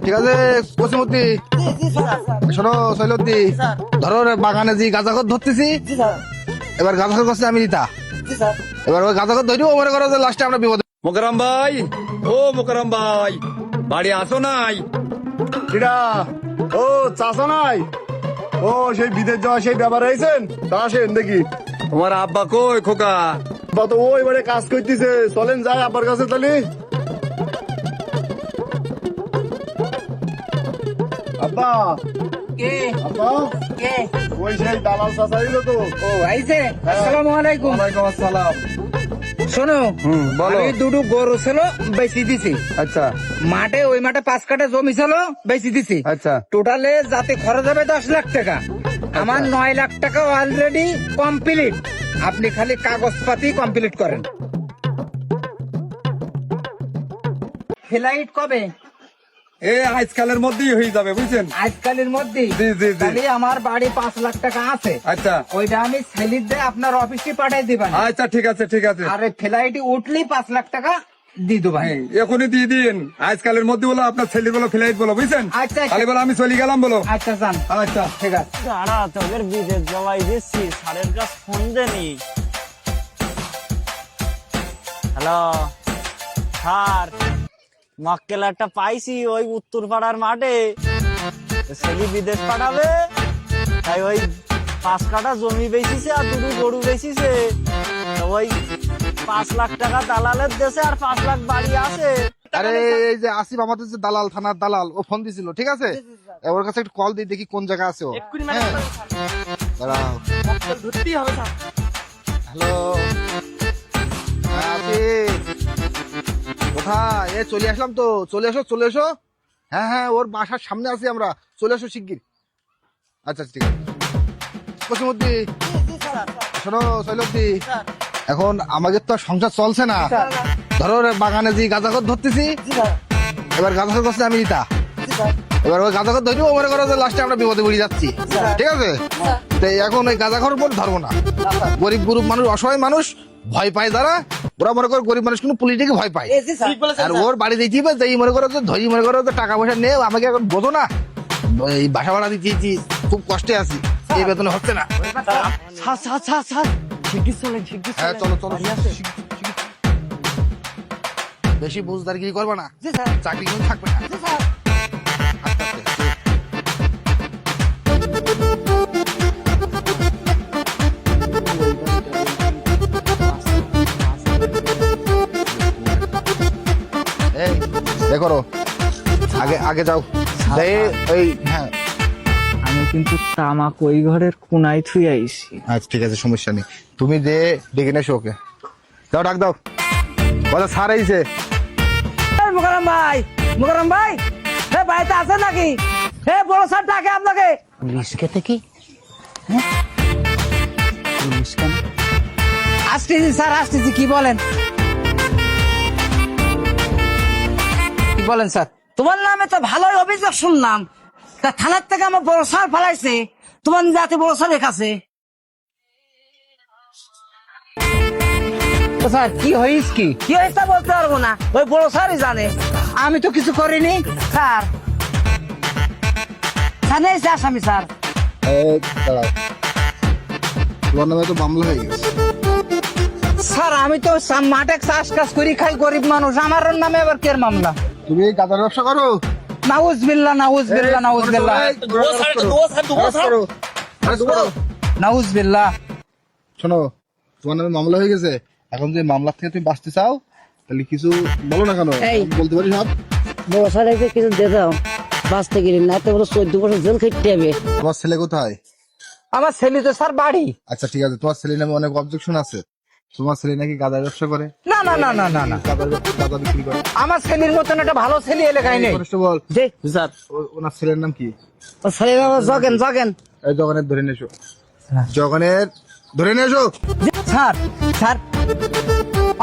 ঠিক আছে কসিমুদ্দি, শোনো শৈলদ্দি, ধরো বাগানে যে গাঁজাখত ধরতেছি, এবার গাঁজাখত করছে আমি নিতা, এবার ওই গাঁজাখত ধরিও মনে করো যে লাস্টে আমরা বিপদে। মোকারাম ভাই, ও মোকারাম ভাই, বাড়ি আসো নাই? কিরা ও চাষা নাই? ও সেই বিদেশ যাওয়া সেই ব্যাপার হয়েছেন, তা আসেন দেখি। তোমার আব্বা কই খোকা? বা তো ওই বারে কাজ করতেছে, চলেন যাই আব্বার কাছে তাহলে। আব্বা কে আব্বা কে ওই সেই দালাল চাষা দিল তো। ও আইছে। আসসালামু আলাইকুম। ওয়ালাইকুম আসসালাম। শোনো, বলো। আমি দুটো গরু ছিল বেচি দিছি। আচ্ছা মাঠে ওই মাঠে 5 কাঠা জমি ছিল বেচি দিছি। আচ্ছা টোটালে যাতে খরচ হবে 10 লাখ টাকা, আমার 9 লাখ টাকা অলরেডি কমপ্লিট। আপনি খালি কাগজপাতি কমপ্লিট করেন। ফ্লাইট কবে? এ আজকালের মধ্যেই হয়ে যাবে বুঝছেন। আজকালের মধ্যে। জি, জি, জি। তাহলে আমার বাড়ি 5 লাখ টাকা আছে, আচ্ছা ওইটা আমি সেলিট দিয়ে আপনার অফিসে পাঠিয়ে দিবেন। আচ্ছা ঠিক আছে ঠিক আছে। আর ফ্লাইটে উঠলেই 5 লাখ টাকা দিয়ে দেবো। হ্যাঁ, এখনই দিয়ে দিন, আজকালের মধ্যে বলো, আপনার ছেলে বলো, ফ্লাইট বলো বুঝছেন। আচ্ছা, আচ্ছা। খালি বলো আমি চলে গেলাম বলো। আচ্ছা যান। আচ্ছা ঠিক আছে। দাঁড়া, তোদের বিদেশ যাওয়াই দিচ্ছি, স্যারের কাছে ফোন দেনি। হ্যালো স্যার, মক্কেলারটা পাইছি ওই উত্তর পাড়ার মাঠে, ছেলে বিদেশ পাঠাবে, তাই ওই 5 কাঠা জমি বেচিছে আর দুটো গরু বেচিছে। তো ওই 5 লাখ টাকা দালালের দেশে আর 5 লাখ বাড়ি আছে। আরে এই যে আসিফ আমাদের যে দালাল, থানার দালাল, ও ফোন দিছিল, ঠিক আছে, ওর কাছে একটু কল দিই দেখি কোন জায়গা আছে ও। হ্যাঁ, দাঁড়াও। হ্যালো, হ্যাঁ আসিফ, কোথায়? এ চলে আসলাম তো, চলে এসো চলে এসো। হ্যাঁ হ্যাঁ, ওর বাসার সামনে আছি আমরা, চলে এসো শিগগির। আচ্ছা ঠিক আছে। কসিমুদ্দি, শোনো শৈলদ্দি, এখন আমাদের তো আর সংসার চলছে না, ধরো বাগানে যে গাঁজাখত ধরতেছি, এবার গাঁজাখত করছে আমি নিতা, এবার ওই গাঁজাখত ধরিও মনে করো যে লাস্টে আমরা বিপদে পড়ে যাচ্ছি, ঠিক আছে। তো এখন ওই গাঁজাখর উপর ধরবো না, গরিব গরিব মানুষ, অসহায় মানুষ ভয় পায় যারা, ওরা মনে করো গরিব মানুষ কিন্তু পুলিশকে ভয় পায়। আর ওর বাড়ি দিয়েছি যেই মনে করো যে ধরি মনে করো যে টাকা পয়সা নেই, আমাকে এখন বোঝো না, এই বাসা ভাড়া দিয়েছি, খুব কষ্টে আছি, এই বেতনে হচ্ছে না। স্যার স্যার স্যার স্যার, শিগগির চলেন শিগগির হ্যাঁ চলেন। চলো চলো, বেশি বুঝদারগিরি করবা না, চাকরি কিন্তু থাকবে না। আস্তে আস্তে। এই দেখো, আগে আগে যাও, এই হ্যাঁ আমি কিন্তু তামাক ওই ঘরের কোনায় থুই আইছি। আচ্ছা ঠিক আছে, সমস্যা নেই, তুমি দে ডেকে নেছো ওকে, দাও ডাক দাও, বলো স্যার আইছে। মোকারম ভাই, মোকারম ভাই, হে বাড়িতে আছে নাকি? হে বড় স্যার ডাকে আপনাকে। পুলিশ খেতে কি? পুলিশ কেন? আসতেছি স্যার, আসতেছি। কি বলেন, কি বলেন স্যার? তোমার নামে তো ভালোই অভিযোগ শুনলাম, তা থানার থেকে আমার বড় স্যার ফেলাইছে তোমার যাতে বড় স্যারের কাছে। তো স্যার কি হইস কি? কি হয়েছে বলতে পারবো না, ওই বড় স্যারই জানে। আমি তো কিছু করিনি স্যার থানে এসে আসামি স্যার। দাঁড়াও, তোমার নামে তো মামলা হয়ে গেছে। স্যার। আমি তো মাঠে চাষ কাজ করি, খাই, গরিব মানুষ, আমার নামে আবার কের মামলা? তুমি এই গাঁজার ব্যবসা করো? নাউজবিল্লাহ, নাউজবিল্লাহ, নাউজবিল্লাহ, নাউজবিল্লাহ। শোনো, তোমার নামে মামলা হয়ে গেছে, এখন যে মামলা থেকে তুমি বাঁচতে চাও, তাহলে কিছু বলো না কেন, এই। আমি বলতে পারি সব। বড় স্যারকে কিছু দিয়ে দাও, বাঁচতে গেলি না তো 14 বছর জেল খেটতে হবে। তোমার ছেলে কোথায়? আমার ছেলে তো স্যার বাড়ি। আচ্ছা ঠিক আছে, তোমার ছেলে নামে অনেক অবজেকশন আছে, তোমার ছেলে নাকি গাঁজার ব্যবসা করে, না না না না না না, গাঁজা বিক্রি করে। আমার ছেলের মতন একটা ভালো ছেলে এলাকায় নেই। কনস্টেবল, যে স্যার ওনার ছেলের নাম কি? ও ছেলে বাবা জগেন জগেন। এই জগনের ধরে নিয়ে এসো, জগনের ধরে নিয়ে এসো। স্যার, স্যার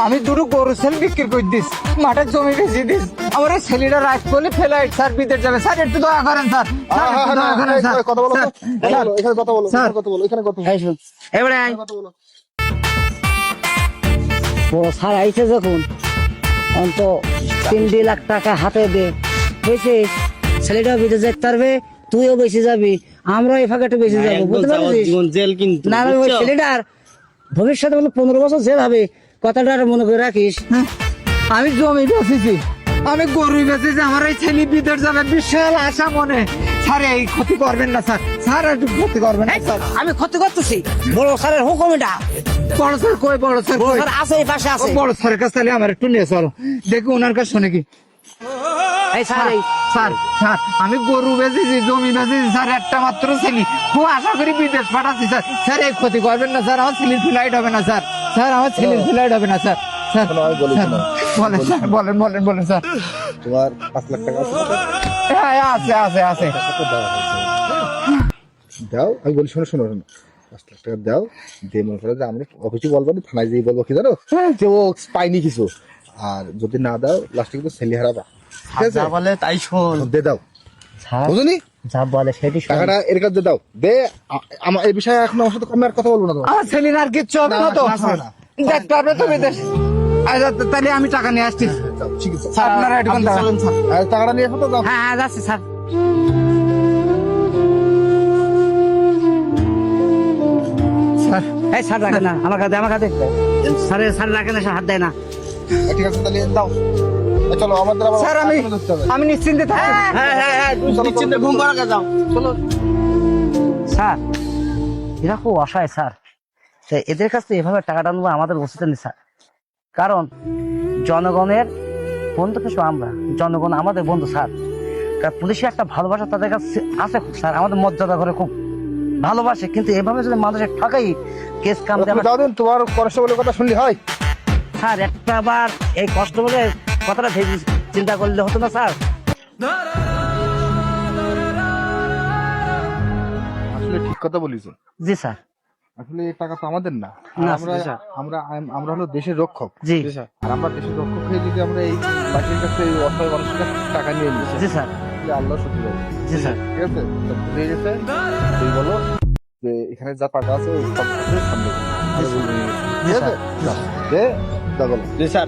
আমি দুটো গরু ছেলে বিক্রি করে দিস, মাঠের জমি বেঁচে দিস, আমার ওই ছেলেটা রাত করলে ফ্লাইট স্যার বিদেশ যাবে। স্যার একটু দয়া করেন স্যার, স্যার, একটু দয়া করেন স্যার। কথা বলো, স্যার, এখানে কথা বলো, স্যার। কথা বলো, এখানে কথা বলো, এই শোন, এবারে আয়। কথা বলো। বড় স্যার আইছে যখন অন্ত 3 লাখ টাকা হাতে দে, হয়েছে ছেলেটাও বিদেশ যেতে পারবে, তুইও বেঁচে যাবি, আমরাও এই ফাঁকাটা বেঁচে যাবো, বুঝতে পারছিস? জীবন জেল কিন্তু না না, ওই ছেলেটার ভবিষ্যতে বলে 15 বছর জেল হবে, কথাটা আর মনে করে রাখিস। হ্যাঁ, আমি জমি বেচেছি, আমি গরু বেচেছি, আমার এই ছেলে বিদেশ যাবে, বিশাল আশা মনে। স্যার এই ক্ষতি করবেন না স্যার, স্যার একটু ক্ষতি করবেন না স্যার। আমি ক্ষতি করতেছি, বড় স্যারের হুকুম এটা। বড় স্যার কই, বড় স্যার বড় কই? স্যার আছে, এই পাশে ও আছে। বড় স্যারের কাছে তাহলে আমার একটু নিয়ে চলো, দেখি ওনার কাছে শুনে কি। এই স্যার, এই স্যার স্যার আমি গরু বেচেছি, জমি বেচেছি স্যার, একটা মাত্র ছেলে, খুব আশা করি বিদেশ পাঠাচ্ছি স্যার। স্যার এই ক্ষতি করবেন না স্যার, আমার ছেলের ফ্লাইট হবে না স্যার, স্যার আমার ছেলের ফ্লাইট হবে না স্যার। স্যার শোনো, আমি বলি, স্যার, শোনো। বলেন স্যার, বলেন বলেন বলেন স্যার। তোমার 5 লাখ টাকা আছে না? হ্যাঁ আছে আছে আছে। টাকা দাও দাও, আমি বলি, শোনো শোনো শোনো, 5 লাখ টাকা দাও, দিয়ে মনে করো যে আমরা অফিসে বলবো না, থানায় যেয়ে বলবো কি জানো, যে ও পাইনি কিছু, আর যদি না দাও লাস্টে কিন্তু ছেলে হারাবা, ঠিক আছে? যা বলে তাই শোন। দিয়ে দাও, বুঝলি? যা বলে সেটি শোন। টাকাটা এর কাছে দাও, দে। আমার এই বিষয়ে এখন আমার সাথে কমে আর কথা বলবো না তোমার। আমার ছেলের আর কিচ্ছু হবে না তো? না, না, না। দেখতে পারবে তো বিদেশ? আচ্ছা, তাহলে আমি টাকা নিয়ে আসছি। যাও, ঠিক আছে। আপনারা একটু দাঁড়ান। আর টাকাটা নিয়ে এসো তো, যাও। হ্যাঁ হ্যাঁ, যাচ্ছি স্যার। স্যার এই স্যার রাখে না, আমার কাছে, আমার কাছে। স্যার রাখে না, স্যার হাত দেয় না। ঠিক আছে, তাহলে দাও। চলো, আমাদের আবার স্যার আমি আসামে ধরতে হবে। আমি নিশ্চিন্তে থাকি। নিশ্চিন্তে ঘুম পাড়া যাও। স্যার এরা খুব অসহায় স্যার, তো এদের কাছ থেকে এভাবে টাকাটা নেবো আমাদের উচিত নেই স্যার। কারণ জনগণের বন্ধু কিন্তু আমরা, জনগণ আমাদের বন্ধু স্যার। কারণ পুলিশের একটা ভালোবাসা তাদের কাছে আছে খুব স্যার, আমাদের মর্যাদা করে খুব ভালোবাসে, কিন্তু এভাবে যদি মানুষের ঠকাই কেস কাম তুমি দেওয়া যাও দিন, তোমার কনস্টেবলের কথা শুনলি হয়? স্যার, একটা বার এই কষ্ট বলে কথাটা ভেবে চিন্তা করলে হতো না স্যার? আসলে ঠিক কথা বলিস। জি স্যার। আসলে এই টাকা তো আমাদের না, না, আমরা স্যার। আমরা হলো দেশের রক্ষক। জি আর আমরা দেশের রক্ষক হয়ে যদি আমরা এই বাকির কাছে, এই অসহায় মানুষের কাছে টাকা নিয়ে নিই, জি স্যার। তাহলে আল্লাহ সত্যি যাবে। জি স্যার। ঠিক আছে, তো ভুলে গেছে, তুই বলো যে এখানে যা টাকা আছে ওই সব কিছু সামনে। ঠিক আছে, যাও, দে, যা বলো। জি স্যার।